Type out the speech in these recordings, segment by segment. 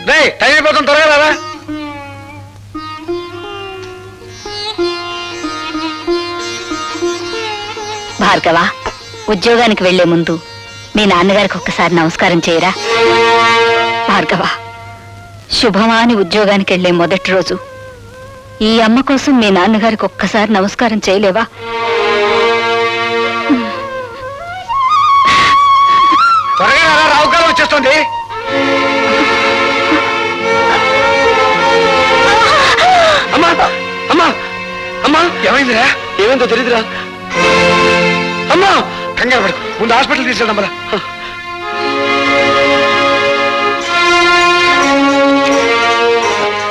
రే time అయిపోతాం, త్వరగా రారా. భార్గవ, ఉద్యోగానికి వెళ్లే ముందు మీ నాన్నగారికి ఒక్కసారి నమస్కారం చేయరా. భార్గవ, శుభమా అని ఉద్యోగానికి వెళ్లే మొదటి రోజు ఈ అమ్మ కోసం మీ నాన్నగారికి ఒక్కసారి నమస్కారం చేయలేవా? త్వరగా రారా, రావుకాలం వచ్చేస్తుంది. అమ్మా అమ్మా అమ్మా, ఏమైందిరా? ఏమైందో తెలీదురా. అమ్మా కంగారు పడు, ముందు హాస్పిటల్ తీసుకెళ్దాం.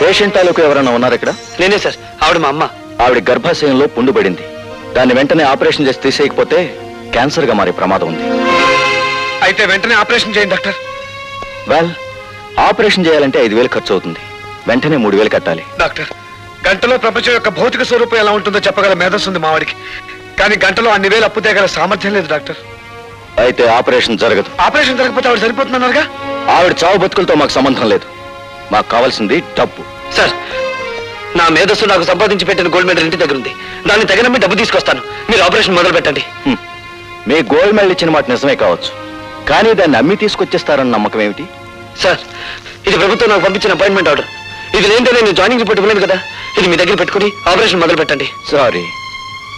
పేషెంట్ తాలూకు ఎవరైనా ఉన్నారు ఇక్కడ? నేనే సార్, ఆవిడ మా అమ్మ. ఆవిడ గర్భాశయంలో పుండు పడింది. దాన్ని వెంటనే ఆపరేషన్ చేసి తీసేయకపోతే క్యాన్సర్ గా మారే ప్రమాదం ఉంది. అయితే వెంటనే ఆపరేషన్ చేయండి డాక్టర్. వెల్, ఆపరేషన్ చేయాలంటే 5,000 ఖర్చు అవుతుంది. వెంటనే 3,000 కట్టాలి. డాక్టర్, గంటలో ప్రపంచం యొక్క భౌతిక స్వరూపం ఎలా ఉంటుందో చెప్పగల మేధస్సు ఉంది మావాడికి. కానీ గంటలో అన్ని వేలు అప్పు తేగల సామర్థ్యం లేదు డాక్టర్. అయితే ఆపరేషన్ జరగదు. ఆపరేషన్ జరగకపోతే ఆవిడ సరిపోతున్నారుగా? ఆవిడ చావు బతుకులతో మాకు సంబంధం లేదు. మాకు కావాల్సింది డబ్బు. సార్, నా మేధస్సు నాకు సంపాదించి పెట్టిన గోల్డ్ మెడల్ ఇంటి దగ్గర ఉంది. దాన్ని తగినమ్మి డబ్బు తీసుకొస్తాను. మీరు ఆపరేషన్ మొదలు పెట్టండి. మీ గోల్డ్ మెడల్ ఇచ్చిన మాట నిజమే కావచ్చు, కానీ దాన్ని అమ్మి తీసుకొచ్చేస్తారన్న నమ్మకం ఏమిటి? సార్, ఇది ప్రభుత్వం నాకు పంపించిన అపాయింట్మెంట్ ఆర్డర్. ఇది లేదంటే నేను జాయినింగ్ రిపోర్ట్ ఇవ్వలేదు కదా. ఇది మీ దగ్గర పెట్టుకుని ఆపరేషన్ మొదలు పెట్టండి. సారీ,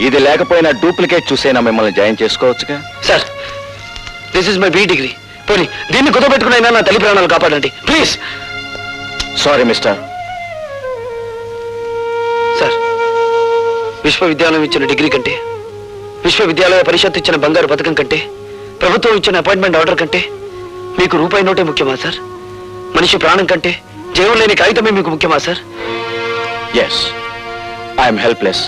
ఇది లేకపోయినా డూప్లికేట్ చూసైనా మిమ్మల్ని జాయిన్ చేసుకోవచ్చుగా. Sir, this is my B degree. పోనీ దీన్ని కుదపెట్టుకునైనా నా తల్లి ప్రాణాలు కాపాడండి ప్లీజ్. Sorry mister. సార్, విశ్వవిద్యాలయం ఇచ్చిన డిగ్రీ కంటే, విశ్వవిద్యాలయ పరిషత్ ఇచ్చిన బంగారు పథకం కంటే, ప్రభుత్వం ఇచ్చిన అపాయింట్మెంట్ ఆర్డర్ కంటే మీకు రూపాయి నోటే ముఖ్యమా సార్? మనిషి ప్రాణం కంటే జీవం లేని కాగితమే మీకు ముఖ్యమా సార్? Yes, I'm helpless.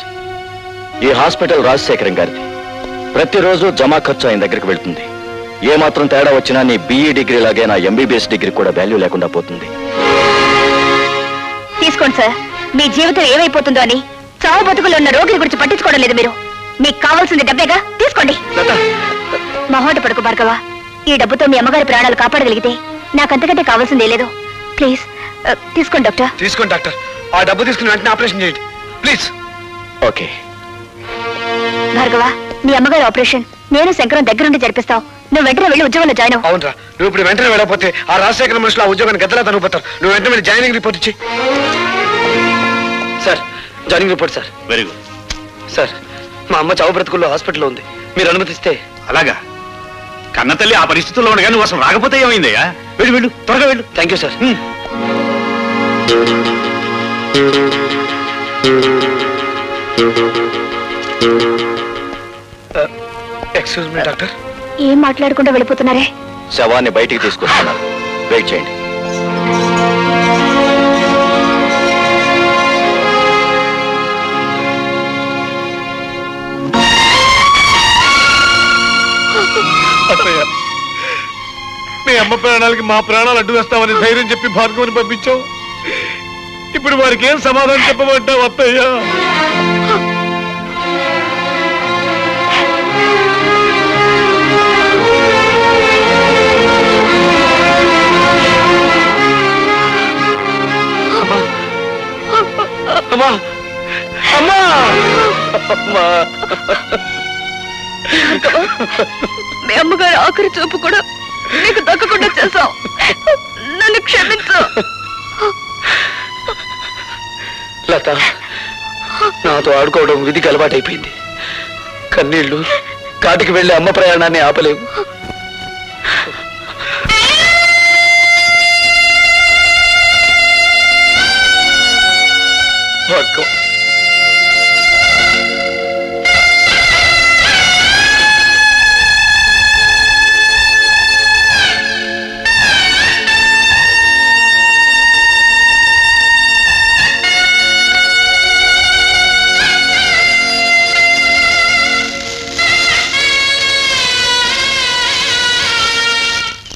ఈ హాస్పిటల్ రాజశేఖరం గారిది. ప్రతిరోజు జమా ఖర్చు ఆయన దగ్గరికి వెళ్తుంది. ఏమాత్రం తేడా వచ్చినా నీ BE డిగ్రీ లాగే నా MBBS డిగ్రీ కూడా వాల్యూ లేకుండా పోతుంది. తీసుకోండి సార్. మీ జీవితం ఏమైపోతుందో అని చావు బతుకులు ఉన్న రోగుల గురించి పట్టించుకోవడం లేదు మీరు. మీకు కావాల్సింది డబ్బేగా, తీసుకోండి. మొహోట పడుకు భార్గవ. ఈ డబ్బుతో మీ అమ్మగారి ప్రాణాలు కాపాడగలిగితే నాకంతకంటే కావాల్సిందే లేదు. ప్లీజ్ తీసుకోండి డాక్టర్. తీసుకోండి డాక్టర్. ఆ డబ్బు తీసుకుని వెంటనే ఆపరేషన్ చేయండి ప్లీజ్. ఓకే భార్గవ, నీ అమ్మగారి ఆపరేషన్ నేను శంకరం దగ్గరుండి జరిపిస్తావు. నువ్వు వెంటనే వెళ్ళి ఉద్యోగంలో జాయిన్ అవ్వు. అవునరా, నువ్వు ఇప్పుడు వెంటనే వెళ్ళకపోతే ఆ రాజశేఖర మనుషులు ఆ ఉద్యోగాన్ని గద్దలా తనుకుపోతారు. నువ్వు వెంటనే వెళ్ళి జాయినింగ్ రిపోర్ట్ ఇచ్చి. Sir, joining report sir. Very good sir, మా అమ్మ చావు బ్రతుకుల్లో హాస్పిటల్లో ఉంది. మీరు అనుమతిస్తే. అలాగా? కన్నతల్లి ఆ పరిస్థితుల్లో ఉండగా నువ్వు అసలు రాకపోతే ఏమైందయ్యా? వెళ్ళు వెళ్ళు, త్వరగా వెళ్ళు. Thank you sir. Excuse me doctor. ఏం మాట్లాడకుండా వెళ్ళిపోతున్నారే? శవాన్ని బయటికి తీసుకొస్తున్నారు. వెయిట్ చేయండి. మీ అమ్మ ప్రాణాలకి మా ప్రాణాలు అడ్డు వేస్తామని ధైర్యం చెప్పి భార్గవని పంపించావు. ఇప్పుడు వారికి ఏం సమాధానం చెప్పమంటావు అత్తయ్యా? అమ్మా అమ్మా అమ్మా, మీ అమ్మగారి ఆఖరి చూపు కూడా నీకు దక్కకుండా చేశావు. నన్ను క్షమించు. లత, నాతో ఆడుకోవడం విధికి అలవాటైపోయింది. కన్నీళ్లు కాటికి వెళ్లే అమ్మ ప్రయాణాన్ని ఆపలేవు.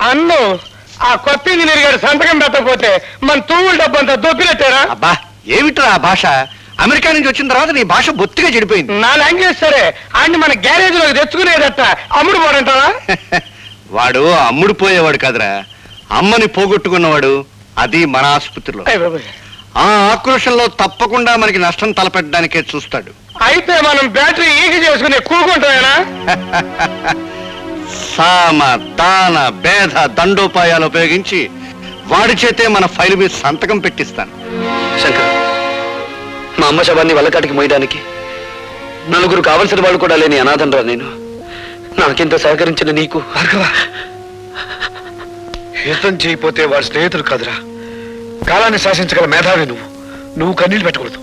అన్ను ఆ కొత్త ఇంజనీర్ గారు సంతకం పెట్టకపోతే మన తూముల డబ్బంతా దొప్పినట్టారా? అబ్బా, ఏమిట్రా ఆ భాష? అమెరికా నుంచి వచ్చిన తర్వాత నీ భాష బొత్తిగా చెడిపోయింది. నా లాంగ్వేజ్ సరే, ఆయన్ని మన గ్యారేజ్ లోకి తెచ్చుకునేదట అమ్ముడు పోడంటారా? వాడు అమ్ముడు పోయేవాడు కాదురా, అమ్మని పోగొట్టుకున్నవాడు, అది మన ఆసుపత్రిలో. ఆ ఆక్రోషంలో తప్పకుండా మనకి నష్టం తలపెట్టడానికే చూస్తాడు. అయితే మనం బ్యాటరీ ఈగ చేసుకుని కూకుంటామేనా? సామ దాన భేద దండోపాయాలు ఉపయోగించి వాడి చేతే మన ఫైల్ మీద సంతకం పెట్టిస్తాను. శంకర్, మా అమ్మ శవాన్ని వల్లకాటికి మోయడానికి నలుగురు కావలసిన వాళ్ళు కూడా లేని అనాథనరా నేను. నాకింత సహకరించిన నీకు. యుద్ధం చేయకపోతే వాడి స్నేహితుడు కాదురా, కాలాన్ని శాసించగల మేధావి నువ్వు కన్నీళ్ళు పెట్టకూడదు.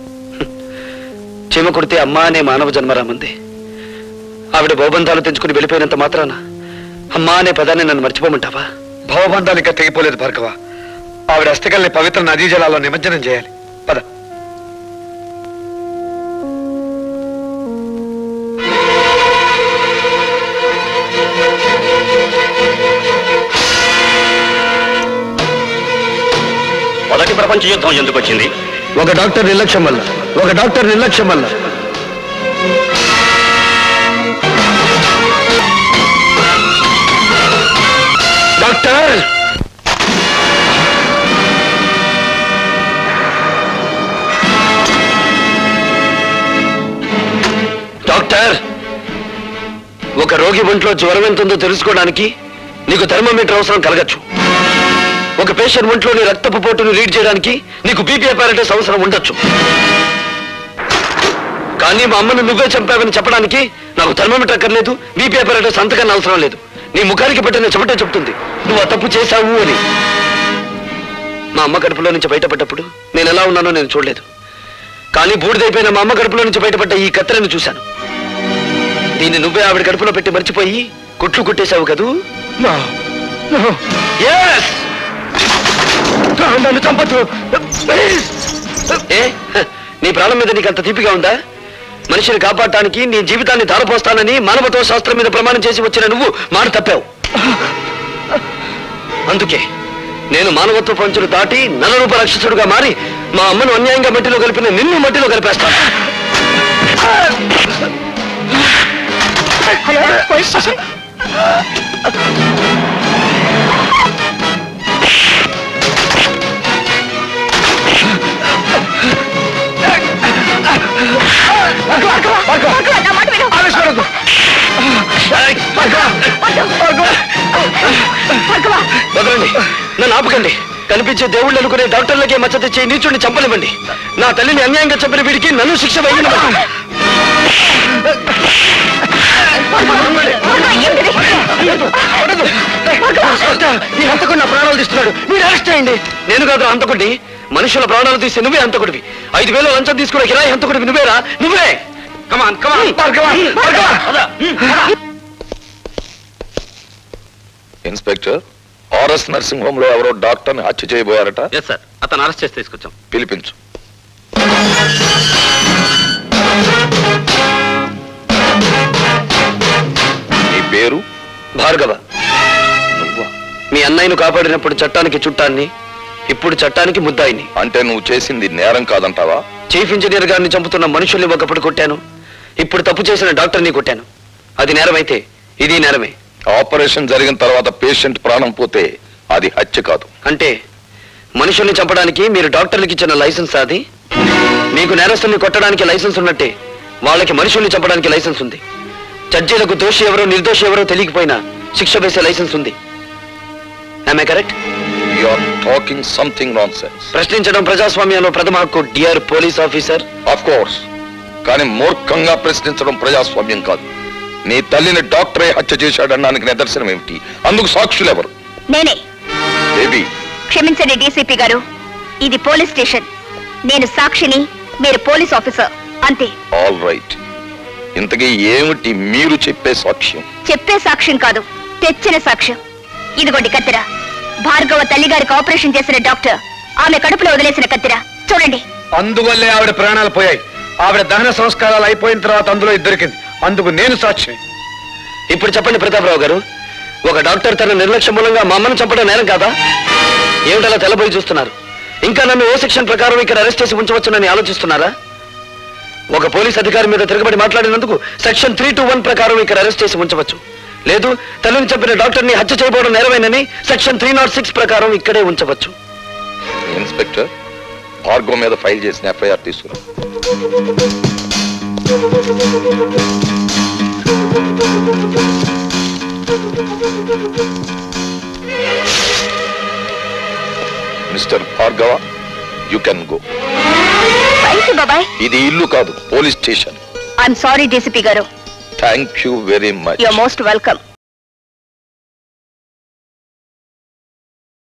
చీమ కొడితే అమ్మ అనే మానవ జన్మరామంది. ఆవిడ భవబంధాలు తెంచుకుని వెళ్ళిపోయినంత మాత్రాన అమ్మా అనే పదాన్ని నన్ను మర్చిపోమంటావా? భవబంధాలు ఇంకా తెగిపోలేదు భార్గవ. ఆవిడ అస్థికల్ని పవిత్ర నదీ జలాల్లో నిమజ్జనం చేయాలి. పద. మొదటి ప్రపంచ యుద్ధం ఎందుకు వచ్చింది? ఒక డాక్టర్ నిర్లక్ష్యం వల్ల. డాక్టర్, డాక్టర్, ఒక రోగి ఒంట్లో జ్వరం ఎంతుందో తెలుసుకోవడానికి నీకు థర్మోమీటర్ అవసరం కలగచ్చు. ఒక పేషెంట్ ఒంట్లోని రక్తపు పోటును రీడ్ చేయడానికి నీకు బీపీ అపారటస్ అవసరం ఉండొచ్చు. కానీ మా అమ్మను నువ్వే చంపావని చెప్పడానికి నాకు థర్మోమీటర్ అక్కర్లేదు, బీపీ అపారటస్ అంతకన్నా అవసరం లేదు. నీ ముఖానికి పెట్టిన చెమటే చెప్తుంది నువ్వు ఆ తప్పు చేశావు అని. మా అమ్మ కడుపులో నుంచి బయటపడ్డప్పుడు నేను ఎలా ఉన్నానో నేను చూడలేదు. కానీ బూడిదైపోయిన మా అమ్మ కడుపులో నుంచి బయటపడ్డ ఈ కత్తెరను చూశాను. దీన్ని నువ్వే ఆవిడ కడుపులో పెట్టి మర్చిపోయి కుట్లు కుట్టేశావు కదూ? నన్ను చంపొద్దు. ఏ, నీ ప్రాణం మీద నీకు అంత తీపిగా ఉందా? మనిషిని కాపాడటానికి నీ జీవితాన్ని ధారపోస్తానని మానవత్వ శాస్త్రం మీద ప్రమాణం చేసి వచ్చిన నువ్వు మాట తప్పావు. అందుకే నేను మానవత్వ పంచులు దాటి నరరూప రాక్షసుడుగా మారి మా అమ్మను అన్యాయంగా మట్టిలో కలిపిన నిన్ను మట్టిలో కలిపేస్తాను. వదలండి, నన్ను ఆపకండి. కనిపించే దేవుళ్ళు అనుకునే డాక్టర్లకే మచ్చ తెచ్చే నీచుడిని చంపనివ్వండి. నా తల్లిని అన్యాయంగా చంపిన వీడికి నన్ను శిక్ష వేయనివ్వండి. ఈ హంతకుడు నా ప్రాణాలు తీస్తున్నాడు, మీరు అరెస్ట్ చేయండి. నేను కాదు హంతకుడిని, మనుషుల ప్రాణాలు తీసి నువ్వే హంతకుడివి. 5,000 లంచం తీసుకునే కిరాయి హంతకుడివి నువ్వేరా? నువ్వే. కమాన్ కమాన్. ఇన్స్పెక్టర్, ఆర్ఎస్ నర్సింగ్ హోమ్ లో ఎవరో డాక్టర్ ని హత్య చేయబోయారట. అతను అరెస్ట్ చేసి తీసుకొచ్చాం. పిలిపించు. నీ పేరు? భార్గవ. నువ్వా? మీ అన్నయ్యను కాపాడినప్పుడు చట్టానికి చుట్టాన్ని, ఇప్పుడు చట్టానికి ముద్దాయిని. అంటే నువ్వు చేసింది నేరం కాదంటావా? చీఫ్ ఇంజనీర్ గారిని చంపుతున్న మనుషుల్ని ఒకప్పుడు కొట్టాను, ఇప్పుడు తప్పు చేసిన డాక్టర్ని కొట్టాను. అది నేరమైతే ఇది నేరమే. ఆపరేషన్ జరిగిన తర్వాత పేషెంట్ ప్రాణం పోతే అది హత్య కాదు. అంటే మనుషుల్ని చంపడానికి మీరు డాక్టర్లకు ఇచ్చిన లైసెన్స్ అది? మీకు నేరస్తుల్ని కొట్టడానికి లైసెన్స్ ఉన్నట్టే వాళ్ళకి మనుషుల్ని చంపడానికి లైసెన్స్ ఉంది. జడ్జీలకు దోషి ఎవరో నిర్దోషి ఎవరో తెలియకపోయినా శిక్ష వేసే లైసెన్స్ ఉంది. Am I correct? You are talking something nonsense. ప్రశ్నించడం ప్రజాస్వామ్యంలో ప్రథమ హక్కు, dear police officer. Of course, కానీ మూర్ఖంగా ప్రశ్నించడం ప్రజాస్వామ్యం కాదు. నీ తల్లిని డాక్టరే హత్య చేశాడనడానికి నిదర్శనం ఏమిటి? అందుకు సాక్షులు ఎవరు? నేనే. బేబీ, క్షమించండి డీసీపీ గారు, ఇది పోలీస్ స్టేషన్. నేను సాక్షిని, మీరు పోలీస్ ఆఫీసర్, అంతే. All right. ఇంతకీ ఏమిటి మీరు చెప్పే సాక్ష్యం? చెప్పే సాక్ష్యం కాదు, తెచ్చిన సాక్ష్యం. ఇదిగోండి కత్తెర. భార్గవ తల్లిగారికి ఆపరేషన్ చేసిన డాక్టర్ ఆమె కడుపులో వదిలేసిన కత్తెర చూడండి. అందువల్లే ఆవిడ ప్రాణాలు పోయాయి. ఆవిడ దహన సంస్కారాలు అయిపోయిన తర్వాత అందులో ఇది దొరికింది. అందుకు నేను సాక్షి. ఇప్పుడు చెప్పండి ప్రతాపరావు గారు, ఒక డాక్టర్ తన నిర్లక్ష్యం మూలంగా మా అమ్మను చంపడం నేరం కాదా? ఏమిటలా తెల్లబోయి చూస్తున్నారు? ఇంకా నన్ను ఏ సెక్షన్ ప్రకారం ఇక్కడ అరెస్ట్ చేసి ఉంచవచ్చునని ఆలోచిస్తున్నారా? ఒక పోలీస్ అధికారి మీద తిరగబడి మాట్లాడినందుకు సెక్షన్ 321 ప్రకారం ఇక్కడ అరెస్ట్ చేసి ఉంచవచ్చు. లేదు, తల్లిని చంపిన డాక్టర్ని హత్య చేయబోవడం నేరమేనని సెక్షన్ 306 ప్రకారం ఇక్కడే ఉంచవచ్చు. ఇన్స్పెక్టర్, భార్గవ్ మీద ఫైల్ చేసిన ఎఫ్ఐఆర్ తీసుకురా. Mister Bhargava, you can go. బాబాయ్, ఇది ఇల్లు కాదు, police station. I'm sorry DCP garu. Thank you very much. You are most welcome.